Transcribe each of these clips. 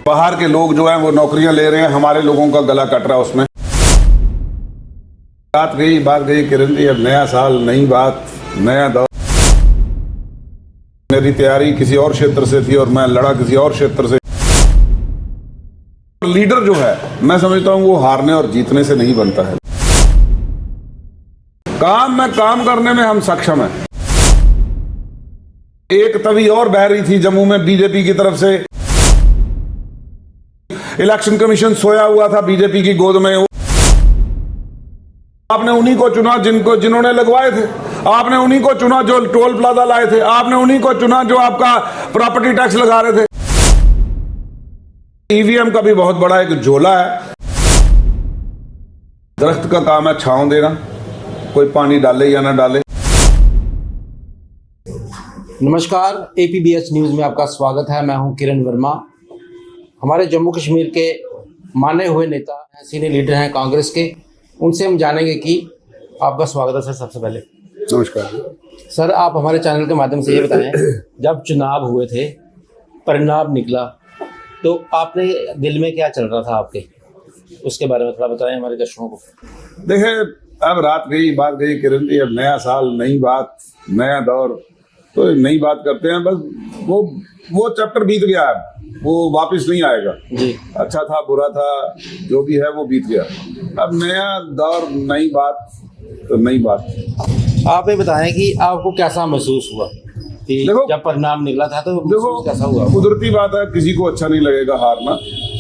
बाहर के लोग जो हैं वो नौकरियां ले रहे हैं, हमारे लोगों का गला कट रहा है उसमें। बात गई किरण जी, अब नया साल, नई बात, नया दौर। मेरी तैयारी किसी और क्षेत्र से थी और मैं लड़ा किसी और क्षेत्र से। लीडर जो है, मैं समझता हूं वो हारने और जीतने से नहीं बनता है। काम करने में हम सक्षम हैं। एक तवी और बह रही थी जम्मू में बीजेपी की तरफ से। इलेक्शन कमीशन सोया हुआ था बीजेपी की गोद में। आपने उन्हीं को चुना जिन्होंने लगवाए थे। आपने उन्हीं को चुना जो टोल प्लाजा लाए थे। आपने उन्हीं को चुना जो आपका प्रॉपर्टी टैक्स लगा रहे थे। ईवीएम का भी बहुत बड़ा एक झोला है। दरख्त का काम है छांव देना, कोई पानी डाले या ना डाले। नमस्कार, APBH न्यूज़ में आपका स्वागत है। मैं हूं किरण वर्मा। हमारे जम्मू कश्मीर के माने हुए नेता सीनियर लीडर हैं कांग्रेस के, उनसे हम जानेंगे कि आपका स्वागत है सर। सबसे पहले नमस्कार सर, आप हमारे चैनल के माध्यम से ये बताएं, जब चुनाव हुए थे, परिणाम निकला, तो आपने दिल में क्या चल रहा था आपके, उसके बारे में थोड़ा बताएं हमारे दर्शकों को। देखिए, अब बात गई किरण जी, अब नया साल, नई बात, नया दौर। तो नई बात करते हैं, बस वो चैप्टर बीत गया है, वो वापस नहीं आएगा जी। अच्छा था, बुरा था, जो भी है वो बीत गया। अब नया दौर, नई बात, तो नई बात। आप ये बताएं कि आपको कैसा महसूस हुआ कि जब परिणाम निकला था, तो देखो कैसा हुआ? कुदरती बात है, किसी को अच्छा नहीं लगेगा हारना,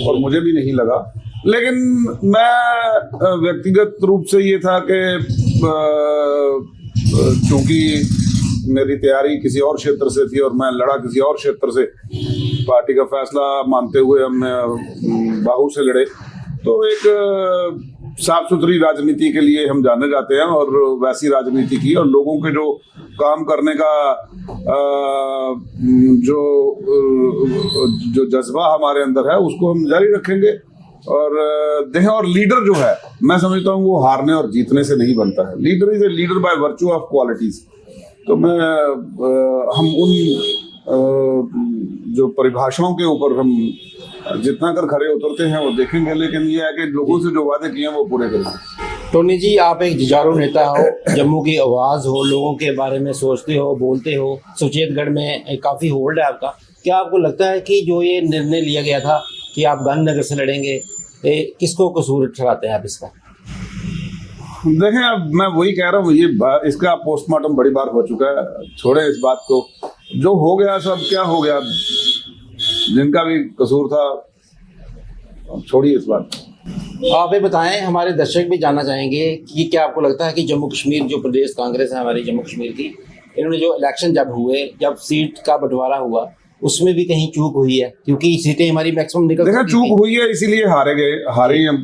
और मुझे भी नहीं लगा। लेकिन मैं व्यक्तिगत रूप से ये था कि चूंकि मेरी तैयारी किसी और क्षेत्र से थी और मैं लड़ा किसी और क्षेत्र से, पार्टी का फैसला मानते हुए हमने बाहू से लड़े। तो एक साफ सुथरी राजनीति के लिए हम जाने जाते हैं और वैसी राजनीति की, और लोगों के जो काम करने का जो जज्बा हमारे अंदर है उसको हम जारी रखेंगे। और लीडर जो है, मैं समझता हूँ वो हारने और जीतने से नहीं बनता है। Leader is a leader by virtue of qualities. तो हम उन जो परिभाषाओं के ऊपर हम जितना कर खरे उतरते हैं वो देखेंगे। लेकिन ये है कि लोगों से जो वादे किए हैं वो पूरे करेंगे। टोनी जी, आप एक जुझारू नेता हो, जम्मू की आवाज़ हो, लोगों के बारे में सोचते हो, बोलते हो। सुचेतगढ़ में काफ़ी होल्ड है आपका। क्या आपको लगता है कि जो ये निर्णय लिया गया था कि आप गांधीनगर से लड़ेंगे, किसको कसूर ठहराते हैं आप इसका? देखें, अब मैं वही कह रहा हूँ, ये इसका पोस्टमार्टम बड़ी बार हो चुका है। छोड़े इस बात को, जो हो गया सब क्या हो गया, जिनका भी कसूर था, छोड़िए इस बात। आप ये बताएं, हमारे दर्शक भी जानना चाहेंगे कि क्या आपको लगता है कि जम्मू कश्मीर जो प्रदेश कांग्रेस है हमारी जम्मू कश्मीर की, इन्होंने जो इलेक्शन जब हुए, जब सीट का बंटवारा हुआ, उसमें भी कहीं चूक हुई है? क्योंकि सीटें हमारी मैक्सिमम निकल देखा, चूक हुई है, इसीलिए हारी हम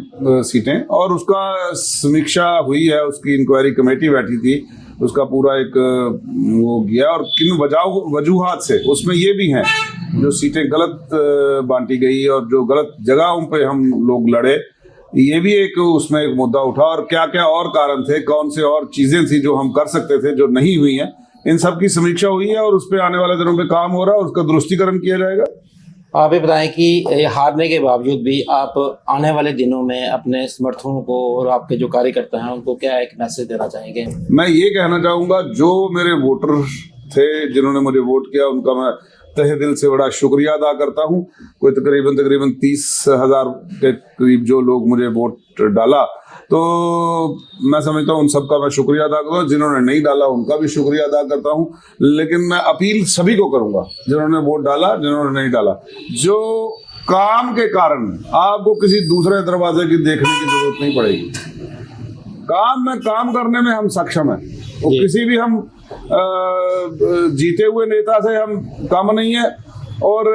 सीटें, और उसका समीक्षा हुई है, उसकी इंक्वायरी कमेटी बैठी थी, उसका पूरा एक वो गया। और किन वजूहात से, उसमें ये भी हैं जो सीटें गलत बांटी गई और जो गलत जगहों पे हम लोग लड़े, ये भी एक उसमें एक मुद्दा उठा। और क्या क्या और कारण थे, कौन से और चीजें थी जो हम कर सकते थे जो नहीं हुई हैं, इन सब की समीक्षा हुई है और उस पर आने वाले दिनों पे काम हो रहा है और उसका दुरुस्तीकरण किया जाएगा। आप ये बताएं कि हारने के बावजूद भी आप आने वाले दिनों में अपने समर्थकों को और आपके जो कार्यकर्ता हैं उनको क्या एक मैसेज देना चाहेंगे? मैं ये कहना चाहूँगा, जो मेरे वोटर थे जिन्होंने मुझे वोट किया, उनका मैं तहे दिल से बड़ा शुक्रिया अदा करता हूँ। कोई तकरीबन 30,000 के करीब जो लोग मुझे वोट डाला, तो मैं समझता हूँ उन सबका मैं शुक्रिया अदा करता हूँ। जिन्होंने नहीं डाला उनका भी शुक्रिया अदा करता हूँ। लेकिन मैं अपील सभी को करूँगा, जिन्होंने वोट डाला, जिन्होंने नहीं डाला, जो काम के कारण आपको किसी दूसरे दरवाजे की देखने की जरूरत नहीं पड़ेगी। काम करने में हम सक्षम हैं। वो किसी भी हम जीते हुए नेता से हम कम नहीं है, और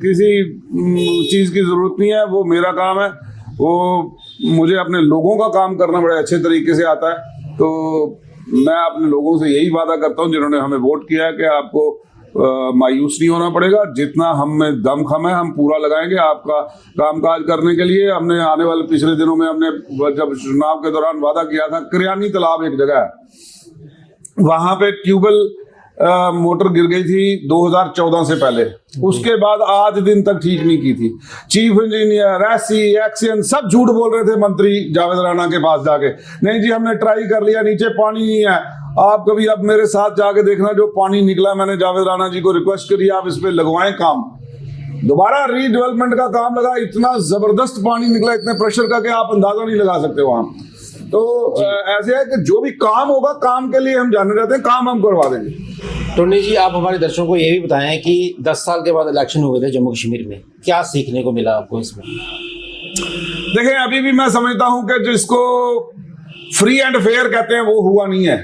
किसी चीज़ की जरूरत नहीं है। वो मेरा काम है, वो मुझे अपने लोगों का काम करना बड़े अच्छे तरीके से आता है। तो मैं अपने लोगों से यही वादा करता हूँ जिन्होंने हमें वोट किया है कि आपको मायूस नहीं होना पड़ेगा। जितना हम में दमखम है हम पूरा लगाएंगे आपका कामकाज करने के लिए। हमने आने वाले पिछले दिनों में हमने जब चुनाव के दौरान वादा किया था, करियानी तालाब एक जगह है, वहाँ पे ट्यूबवेल मोटर गिर गई थी 2014 से पहले, उसके बाद आज दिन तक ठीक नहीं की थी। चीफ इंजीनियर, एससी, एक्सीएन सब झूठ बोल रहे थे मंत्री जावेद राणा के पास जाके, नहीं जी हमने ट्राई कर लिया, नीचे पानी नहीं है। आप कभी अब मेरे साथ जाके देखना, जो पानी निकला, मैंने जावेद राणा जी को रिक्वेस्ट करी आप इस पे लगवाएं काम, दोबारा रीडेवलपमेंट का काम लगा, इतना जबरदस्त पानी निकला, इतने प्रेशर का कि आप अंदाजा नहीं लगा सकते वहां। तो ऐसे है कि जो भी काम होगा, काम के लिए हम जाने रहते हैं, काम हम करवा देंगे। टोनी जी, आप हमारे दर्शकों को ये भी बताएं कि 10 साल के बाद इलेक्शन हुए थे जम्मू कश्मीर में, क्या सीखने को मिला आपको इसमें? देखें, अभी भी मैं समझता हूं कि जिसको फ्री एंड फेयर कहते हैं वो हुआ नहीं है,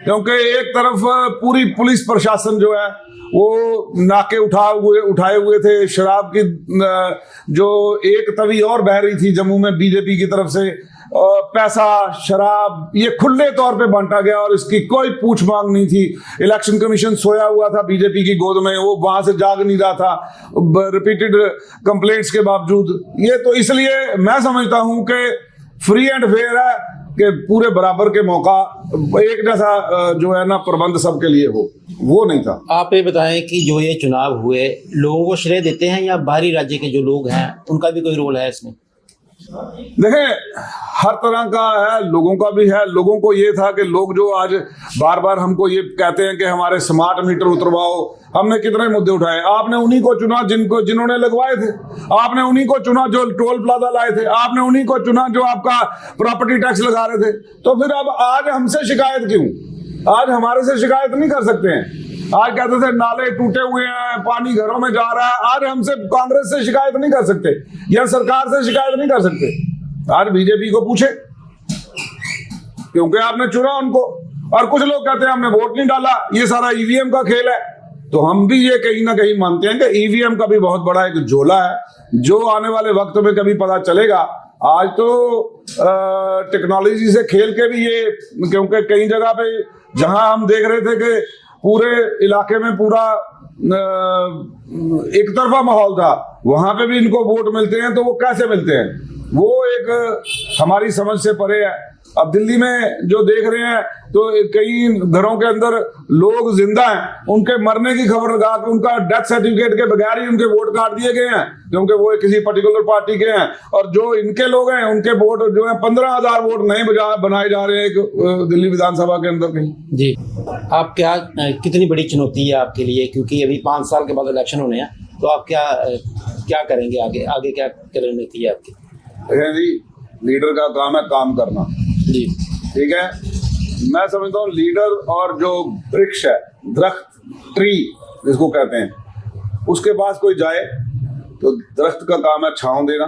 क्योंकि एक तरफ पूरी पुलिस प्रशासन जो है वो नाके उठाए हुए थे, शराब की जो एक तवी और बह रही थी जम्मू में बीजेपी की तरफ से, पैसा, शराब ये खुले तौर पे बांटा गया और इसकी कोई पूछ मांग नहीं थी। इलेक्शन कमीशन सोया हुआ था बीजेपी की गोद में, वो वहां से जाग नहीं रहा था रिपीटेड कंप्लेंट्स के बावजूद। ये तो इसलिए मैं समझता हूं कि फ्री एंड फेयर है कि पूरे बराबर के मौका, एक जैसा जो है ना प्रबंध सबके लिए हो, वो नहीं था। आप ये बताएं कि जो ये चुनाव हुए, लोगों को श्रेय देते हैं या बाहरी राज्य के जो लोग हैं उनका भी कोई रोल है इसमें? देखें, हर तरह का है, लोगों का भी है। लोगों को ये था कि लोग जो आज बार बार हमको ये कहते हैं कि हमारे स्मार्ट मीटर उतरवाओ, हमने कितने मुद्दे उठाए, आपने उन्हीं को चुना जिन्होंने लगवाए थे, आपने उन्हीं को चुना जो टोल प्लाजा लाए थे, आपने उन्हीं को चुना जो आपका प्रॉपर्टी टैक्स लगा रहे थे। तो फिर अब आज हमसे शिकायत क्यों? आज हमारे से शिकायत नहीं कर सकते हैं। आज कहते थे नाले टूटे हुए हैं, पानी घरों में जा रहा है, आज हमसे कांग्रेस से शिकायत नहीं कर सकते या सरकार से शिकायत नहीं कर सकते। आज बीजेपी को पूछे, क्योंकि आपने चुना उनको। और कुछ लोग कहते हैं हमने वोट नहीं डाला, ये सारा ईवीएम का खेल है। तो हम भी ये कहीं ना कहीं मानते हैं कि ईवीएम का भी बहुत बड़ा एक झोला है, जो आने वाले वक्त में कभी पता चलेगा। आज तो टेक्नोलॉजी से खेल के भी ये, क्योंकि कई जगह पे जहां हम देख रहे थे कि पूरे इलाके में पूरा एक तरफा माहौल था, वहां पे भी इनको वोट मिलते हैं। तो वो कैसे मिलते हैं, वो एक हमारी समझ से परे है। अब दिल्ली में जो देख रहे हैं तो कई घरों के अंदर लोग जिंदा हैं, उनके मरने की खबर लगा के उनका डेथ सर्टिफिकेट के बगैर ही उनके वोट काट दिए गए हैं, क्योंकि वो किसी पर्टिकुलर पार्टी के हैं। और जो इनके लोग हैं उनके वोट जो है 15,000 वोट नए बनाए जा रहे हैं दिल्ली विधानसभा के अंदर कहीं। जी, आप क्या, कितनी बड़ी चुनौती है आपके लिए, क्योंकि अभी 5 साल के बाद इलेक्शन होने हैं, तो आप क्या करेंगे आगे क्या रणनीति है आपकी? जी, लीडर का काम है काम करना। जी, ठीक है, मैं समझता हूँ लीडर और जो वृक्ष है, दरख्त, ट्री जिसको कहते हैं, उसके पास कोई जाए तो दरख्त का काम है छांव देना,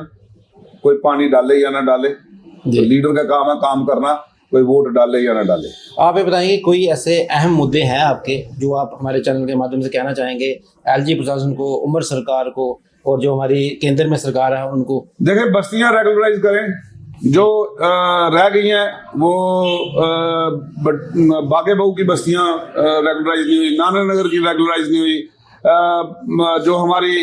कोई पानी डाले या ना डाले। तो लीडर का काम है काम करना, कोई वोट डाले या ना डाले। आप ये बताएंगे कोई ऐसे अहम मुद्दे हैं आपके जो आप हमारे चैनल के माध्यम से कहना चाहेंगे एलजी प्रशासन को, उमर सरकार को और जो हमारी केंद्र में सरकार है उनको? देखें, बस्तियां रेगुलराइज करें, जो रह गई हैं वो बागे बहू की बस्तियां रेगुलराइज नहीं हुई, नाना नगर की रेगुलराइज नहीं हुई, जो हमारी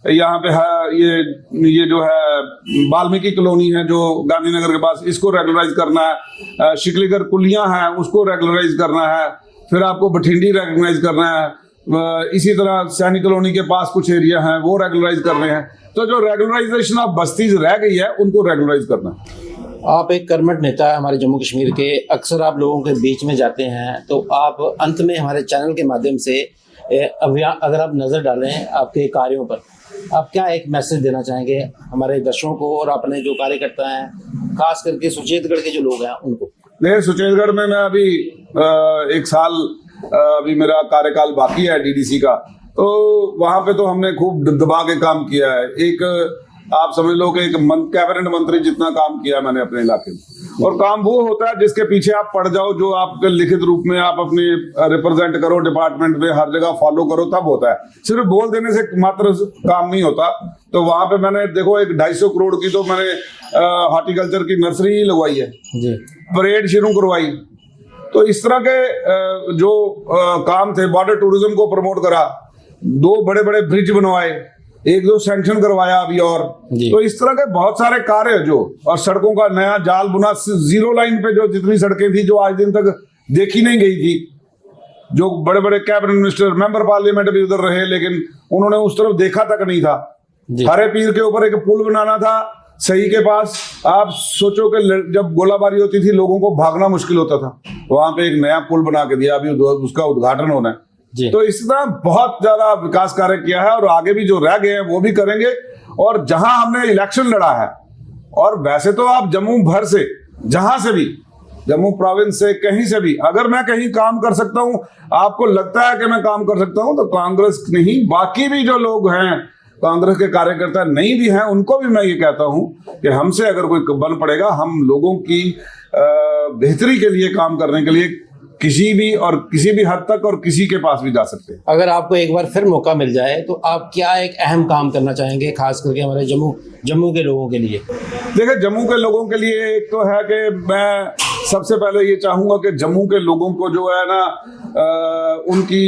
यहाँ पे है ये जो है वाल्मीकि कॉलोनी है जो गांधीनगर के पास, इसको रेगुलराइज करना है। शिकलीगढ़ कुलियां हैं उसको रेगुलराइज करना है। फिर आपको बठिंडी रेगुलराइज करना है। इसी तरह सैनिक कॉलोनी के पास कुछ एरिया हैं वो रेगुलराइज करने हैं। तो जो रेगुलराइजेशन ऑफ बस्तीज रह गई है उनको रेगुलराइज करना है। आप एक कर्मठ नेता है हमारे जम्मू कश्मीर के, अक्सर आप लोगों के बीच में जाते हैं, तो आप अंत में हमारे चैनल के माध्यम से अभियान, अगर आप नज़र डालें आपके कार्यों पर, आप क्या एक मैसेज देना चाहेंगे हमारे दर्शकों को और अपने जो कार्यकर्ता हैं, खास करके सुचेतगढ़ के जो लोग हैं उनको? देखिए, सुचेतगढ़ में मैं अभी 1 साल अभी मेरा कार्यकाल बाकी है डीडीसी का, तो वहां पे तो हमने खूब दबा के काम किया है। एक आप समझ लो कि एक कैबिनेट मंत्री जितना काम किया मैंने अपने इलाके में। और काम वो होता है जिसके पीछे आप पड़ जाओ, जो आपके लिखित रूप में आप अपने रिप्रेजेंट करो डिपार्टमेंट में, हर जगह फॉलो करो, तब होता है। सिर्फ बोल देने से मात्र काम नहीं होता। तो वहां पे मैंने देखो 250 करोड़ की तो मैंने हॉर्टिकल्चर की नर्सरी लगवाई है जी, परेड शुरू करवाई। तो इस तरह के जो काम थे, बॉर्डर टूरिज्म को प्रमोट करा, 2 बड़े बड़े ब्रिज बनवाए, 1-2 सैंक्शन करवाया अभी और। तो इस तरह के बहुत सारे कार्य जो, और सड़कों का नया जाल बुना, 0 लाइन पे जो जितनी सड़कें थी जो आज दिन तक देखी नहीं गई थी, जो बड़े बड़े कैबिनेट मिनिस्टर, मेंबर पार्लियामेंट भी उधर रहे, लेकिन उन्होंने उस तरफ देखा तक नहीं था। हरे पीर के ऊपर एक पुल बनाना था सही के पास, आप सोचो कि जब गोलाबारी होती थी लोगों को भागना मुश्किल होता था, वहां पे एक नया पुल बना के दिया, अभी उसका उद्घाटन होना है। तो इस तरह बहुत ज्यादा विकास कार्य किया है और आगे भी जो रह गए हैं वो भी करेंगे। और जहां हमने इलेक्शन लड़ा है, और वैसे तो आप जम्मू भर से, जहां से भी, जम्मू प्रोविंस से, कहीं से भी, अगर मैं कहीं काम कर सकता हूं, आपको लगता है कि मैं काम कर सकता हूं, तो कांग्रेस नहीं, बाकी भी जो लोग हैं, कांग्रेस के कार्यकर्ता नहीं भी हैं, उनको भी मैं ये कहता हूं कि हमसे अगर कोई बन पड़ेगा, हम लोगों की बेहतरी के लिए काम करने के लिए किसी भी और किसी भी हद तक और किसी के पास भी जा सकते हैं। अगर आपको एक बार फिर मौका मिल जाए तो आप क्या एक अहम काम करना चाहेंगे, खास करके हमारे जम्मू के लोगों के लिए? देखिए, जम्मू के लोगों के लिए एक तो है कि मैं सबसे पहले ये चाहूंगा कि जम्मू के लोगों को जो है ना, उनकी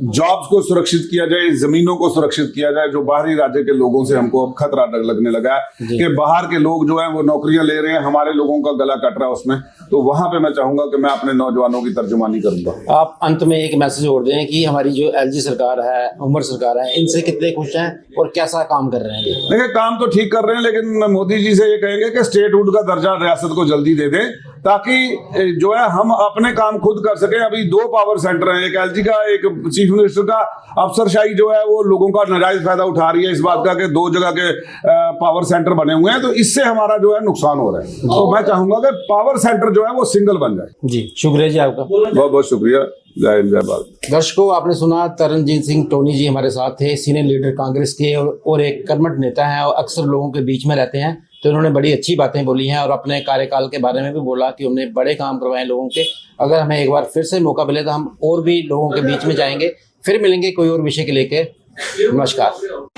जॉब्स को सुरक्षित किया जाए, जमीनों को सुरक्षित किया जाए। जो बाहरी राज्य के लोगों से हमको अब खतरा लगने लगा है कि बाहर के लोग जो है वो नौकरियां ले रहे हैं, हमारे लोगों का गला कट रहा है उसमें, तो वहां पे मैं चाहूंगा कि मैं अपने नौजवानों की तर्जुमानी करूंगा। आप अंत में एक मैसेज और दें कि हमारी जो एलजी सरकार है, उमर सरकार है, इनसे कितने खुश हैं और कैसा काम कर रहे हैं? देखिए, काम तो ठीक कर रहे हैं, लेकिन मोदी जी से ये कहेंगे कि स्टेटहुड का दर्जा रियासत को जल्दी दे दें, ताकि जो है हम अपने काम खुद कर सके। अभी 2 पावर सेंटर हैं, एक एलजी का, एक चीफ मिनिस्टर का। अफसरशाही जो है वो लोगों का नाजायज फायदा उठा रही है इस बात का कि 2 जगह के पावर सेंटर बने हुए हैं, तो इससे हमारा जो है नुकसान हो रहा है। तो मैं चाहूंगा कि पावर सेंटर जो है वो सिंगल बन जाए। जी, शुक्रिया जी आपका, बहुत बहुत शुक्रिया। जय हिंद, जय भारत। दर्शकों, आपने सुना तरनजीत सिंह टोनी जी हमारे साथ थे, सीनियर लीडर कांग्रेस के और एक कर्मठ नेता हैं और अक्सर लोगों के बीच में रहते हैं। तो उन्होंने बड़ी अच्छी बातें बोली हैं और अपने कार्यकाल के बारे में भी बोला कि उन्होंने बड़े काम करवाए लोगों के। अगर हमें एक बार फिर से मौका मिले तो हम और भी लोगों के बीच में जाएंगे, फिर मिलेंगे कोई और विषय के लेकर। नमस्कार।